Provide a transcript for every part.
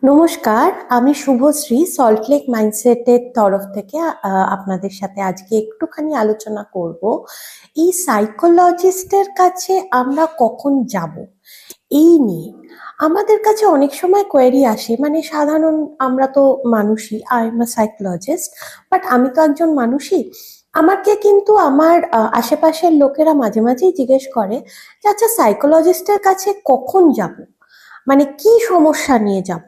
নমস্কার, আমি শুভশ্রী সল্টলেক মাইন্ডসেটের তরফ থেকে আপনাদের সাথে আজকে একটুখানি আলোচনা করব। এই সাইকোলজিস্টের কাছে আমরা কখন যাব এই নিয়ে। আমাদের কাছে অনেক সময় কোয়েরি আসে, মানে সাধারণ আমরা তো মানুষই, I am a psychologist, but আমি তো একজন মানুষই। আমাকে কিন্তু আমার আশেপাশের লোকেরা মাঝে মাঝেই জিজ্ঞেস করে যে আচ্ছা সাইকোলজিস্টের কাছে কখন যাব, মানে কি সমস্যা নিয়ে যাব।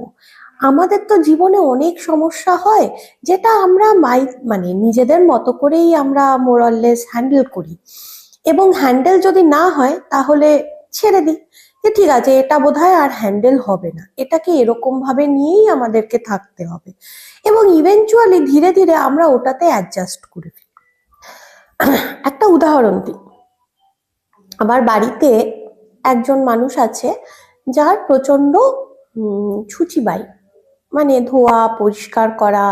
আমাদের তো জীবনে অনেক সমস্যা হয়, যেটা আমরা মানে নিজেদের মতো করেই আমরা মোরাললেস হ্যান্ডেল করি, এবং হ্যান্ডেল যদি না হয় তাহলে ছেড়ে দিই যে ঠিক আছে এটা বোধহয় আর হ্যান্ডেল হবে না, এটাকে এরকম ভাবে নিয়েই আমাদেরকে থাকতে হবে, এবং ইভেনচুয়ালি ধীরে ধীরে আমরা ওটাতে অ্যাডজাস্ট করে ফেলি। একটা উদাহরণ দিই। আমার বাড়িতে একজন মানুষ আছে যার প্রচন্ড ছুচিবাই, মানে ধোয়া পরিষ্কার করা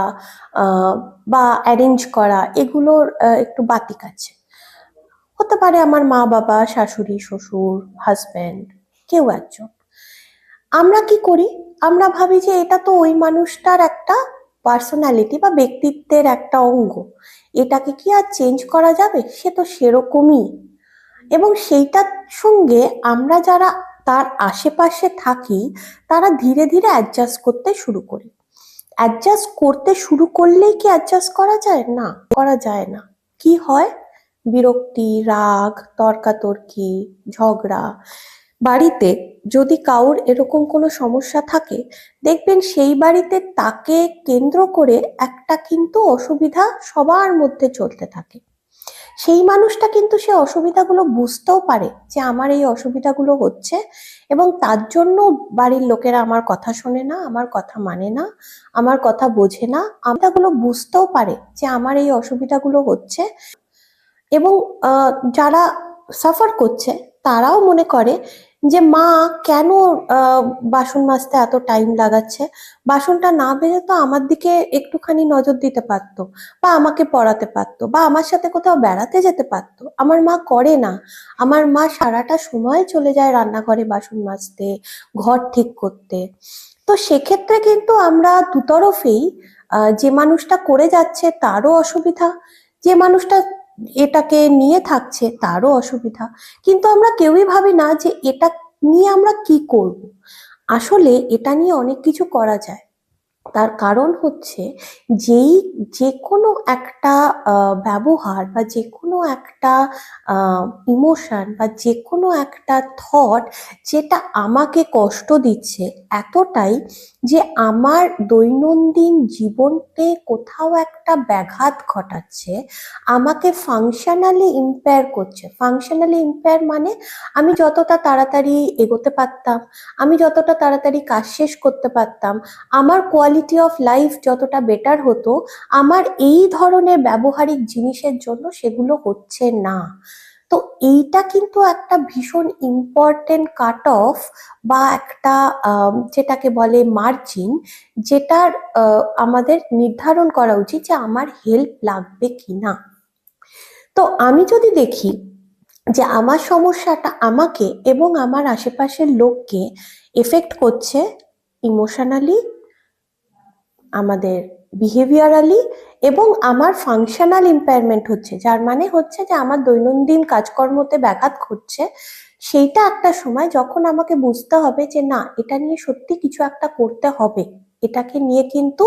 বা অ্যারেঞ্জ করা এগুলোর একটু বাতিক আছে। হতে পারে আমার মা বাবা, শাশুড়ি শ্বশুর, হাজবেন্ড, কেউ একজন। আমরা কি করি, আমরা ভাবি যে এটা তো ওই মানুষটার একটা পার্সোনালিটি বা ব্যক্তিত্বের একটা অঙ্গ, এটাকে কি আর চেঞ্জ করা যাবে, সে তো সেরকমই। এবং সেইটার সঙ্গে আমরা যারা তার আশেপাশে থাকি তারা ধীরে ধীরে অ্যাডজাস্ট করতে শুরু করি। অ্যাডজাস্ট করতে শুরু করলেই কি অ্যাডজাস্ট করা যায়? না, করা যায় না। কি হয়? বিরক্তি, রাগ, তর্কাতর্কি, ঝগড়া। বাড়িতে যদি কারোর এরকম কোনো সমস্যা থাকে, দেখবেন সেই বাড়িতে তাকে কেন্দ্র করে একটা কিন্তু অসুবিধা সবার মধ্যে চলতে থাকে। সেই মানুষটা কিন্তু সে অসুবিধাগুলো বুঝতেও পারে যে আমার এই অসুবিধাগুলো হচ্ছে, এবং তার জন্য বাড়ির লোকেরা আমার কথা শোনে না, আমার কথা মানে না, আমার কথা বোঝে না। অসুবিধাগুলো বুঝতেও পারে যে আমার এই অসুবিধাগুলো হচ্ছে, এবং যারা সাফার করছে তারাও মনে করে যে মা কেন বাসন মাজতে এত টাইম লাগাচ্ছে, বাসনটা না বেজে তো আমার দিকে একটুখানি নজর দিতে পারতো, বা আমাকে পড়াতে পারতো, বা আমার সাথে কোথাও বেড়াতে যেতে পারতো। আমার মা করে না। আমার মা সারাটা সময় চলে যায় রান্নাঘরে বাসন মাজতে, ঘর ঠিক করতে। তো সেক্ষেত্রে কিন্তু আমরা দুতরফেই, যে মানুষটা করে যাচ্ছে তারও অসুবিধা, যে মানুষটা এটাকে নিয়ে থাকছে তারও অসুবিধা। কিন্তু আমরা কেউই ভাবি না যে এটা নিয়ে আমরা কি করব। আসলে এটা নিয়ে অনেক কিছু করা যায়। তার কারণ হচ্ছে যেই যে কোনো একটা ব্যবহার বা যে কোনো একটা ইমোশন বা যে কোনো একটা থট যেটা আমাকে কষ্ট দিচ্ছে এতটাই যে আমার দৈনন্দিন জীবনে কোথাও একটা ব্যাঘাত ঘটাচ্ছে, আমাকে ফাংশনালি ইম্পেয়ার করছে। ফাংশনালি ইম্পেয়ার মানে আমি যতটা তাড়াতাড়ি এগোতে পারতাম, আমি যতটা তাড়াতাড়ি কাজ শেষ করতে পারতাম, আমার কোয়ালিটি অফ লাইফ যতটা বেটার হতো, আমার এই ধরনের ব্যবহারিক জিনিসের জন্য সেগুলো হচ্ছে না। তো এইটা কিন্তু একটা ভীষণ ইম্পর্টেন্ট কাট অফ, বা একটা যেটাকে বলে মার্জিন, যেটার আমাদের নির্ধারণ করা উচিত যে আমার হেল্প লাগবে কিনা। তো আমি যদি দেখি যে আমার সমস্যাটা আমাকে এবং আমার আশেপাশের লোককে এফেক্ট করছে ইমোশনালি, আমাদের বিহেভিয়ারালি, এবং আমার ফাংশনাল ইম্পেয়ারমেন্ট হচ্ছে, যার মানে হচ্ছে যে আমার দৈনন্দিন কাজকর্মতে ব্যাঘাত ঘটছে, সেইটা একটা সময় যখন আমাকে বুঝতে হবে যে না, এটা নিয়ে সত্যি কিছু একটা করতে হবে। এটাকে নিয়ে কিন্তু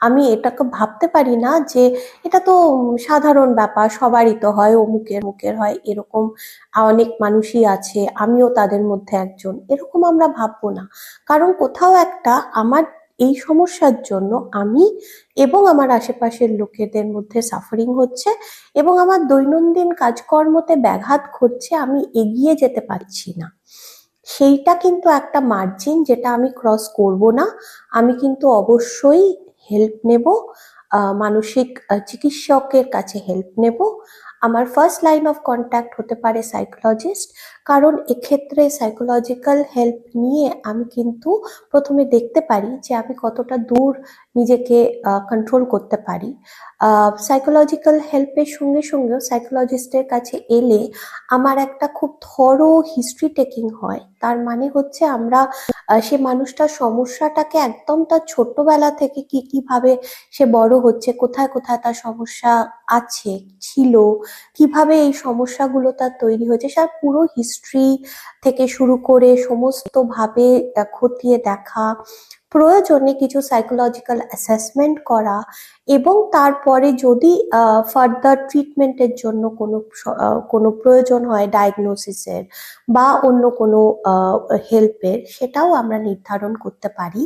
আমি এটাকে ভাবতে পারি না যে এটা তো সাধারণ ব্যাপার, সবারই তো হয়, অমুকের মুখের হয়, এরকম অনেক মানুষই আছে, আমিও তাদের মধ্যে একজন, এরকম আমরা ভাববো না। কারণ কোথাও একটা আমার এই সমস্যার জন্য আমি এবং আমার আশেপাশের লোকেদের মধ্যে সাফারিং হচ্ছে, এবং আমার দৈনন্দিন কাজকর্মতে ব্যাঘাত ঘটছে, আমি এগিয়ে যেতে পারছি না। সেইটা কিন্তু একটা মার্জিন যেটা আমি ক্রস করব না। আমি কিন্তু অবশ্যই হেল্প নেব, মানসিক চিকিৎসকের কাছে হেল্প নেব। আমার ফার্স্ট লাইন অফ কন্ট্যাক্ট হতে পারে সাইকোলজিস্ট, কারণ এক্ষেত্রে সাইকোলজিক্যাল হেল্প নিয়ে আমি কিন্তু প্রথমে দেখতে পারি যে আমি কতটা দূর নিজেকে কন্ট্রোল করতে পারি। সাইকোলজিক্যাল হেল্পের সঙ্গে সঙ্গেও সাইকোলজিস্টের কাছে এলে আমার একটা খুব থরো হিস্ট্রি টেকিং হয়। তার মানে হচ্ছে আমরা সে মানুষটার সমস্যাটাকে একদম তার ছোট্টবেলা থেকে কিভাবে সে বড় হচ্ছে, কোথায় কোথায় তার সমস্যা আছে, ছিল, কিভাবে এই সমস্যাগুলো তার তৈরি হয়েছে, তার পুরো হিস্ট্রি থেকে শুরু করে সমস্ত ভাবে খতিয়ে দেখা, প্রয়োজনে কিছু সাইকোলজিক্যাল অ্যাসেসমেন্ট করা, এবং তারপরে যদি ফার্দার ট্রিটমেন্টের জন্য কোনো প্রয়োজন হয় ডায়াগনোসিসের বা অন্য কোনো হেল্পের, সেটাও আমরা নির্ধারণ করতে পারি।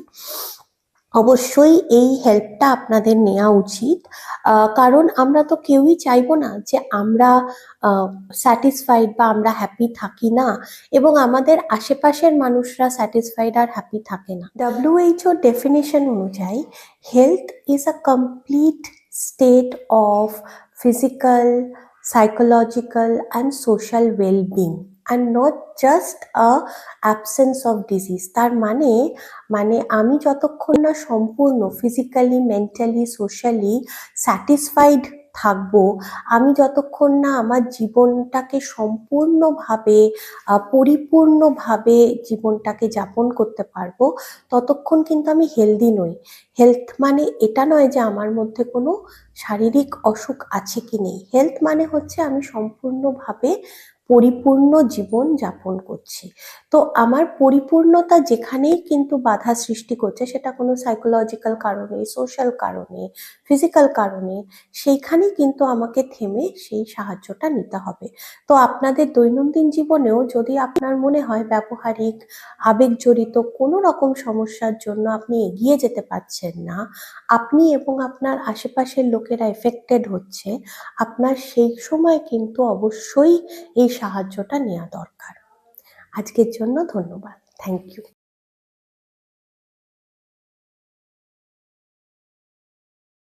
অবশ্যই এই হেল্পটা আপনাদের নেওয়া উচিত, কারণ আমরা তো কেউই চাইবো না যে আমরা স্যাটিসফাইড বা আমরা হ্যাপি থাকি না, এবং আমাদের আশেপাশের মানুষরা স্যাটিসফাইড আর হ্যাপি থাকে না। WHO ডেফিনিশন অনুযায়ী health is a complete state of physical, psychological and social wellbeing and not just a absence of disease. তার মানে আমি যতক্ষণ না সম্পূর্ণ ফিজিক্যালি, মেন্টালি, সোশ্যালি স্যাটিসফাইড থাকবো, আমি যতক্ষণ না আমার জীবনটাকে সম্পূর্ণভাবে পরিপূর্ণভাবে জীবনটাকে যাপন করতে পারবো, ততক্ষণ কিন্তু আমি হেলদি নই। হেলথ মানে এটা নয় যে আমার মধ্যে কোনো শারীরিক অসুখ আছে কি নেই। হেলথ মানে হচ্ছে আমি সম্পূর্ণভাবে পরিপূর্ণ জীবন যাপন করছি। তো আমার পরিপূর্ণতা যেখানেই কিন্তু বাধা সৃষ্টি করছে, সেটা কোনো সাইকোলজিক্যাল কারণে, সোশ্যাল কারণে, ফিজিক্যাল কারণে, সেইখানেই কিন্তু আমাকে থেমে সেই সাহায্যটা নিতে হবে। তো আপনাদের দৈনন্দিন জীবনেও যদি আপনার মনে হয় ব্যবহারিক, আবেগজড়িত কোনো রকম সমস্যার জন্য আপনি এগিয়ে যেতে পারছেন না, আপনি এবং আপনার আশেপাশের লোকেরা এফেক্টেড হচ্ছে, আপনার সেই সময় কিন্তু অবশ্যই এই সাহায্যটা নেওয়া দরকার। আজকের জন্য ধন্যবাদ। Thank you.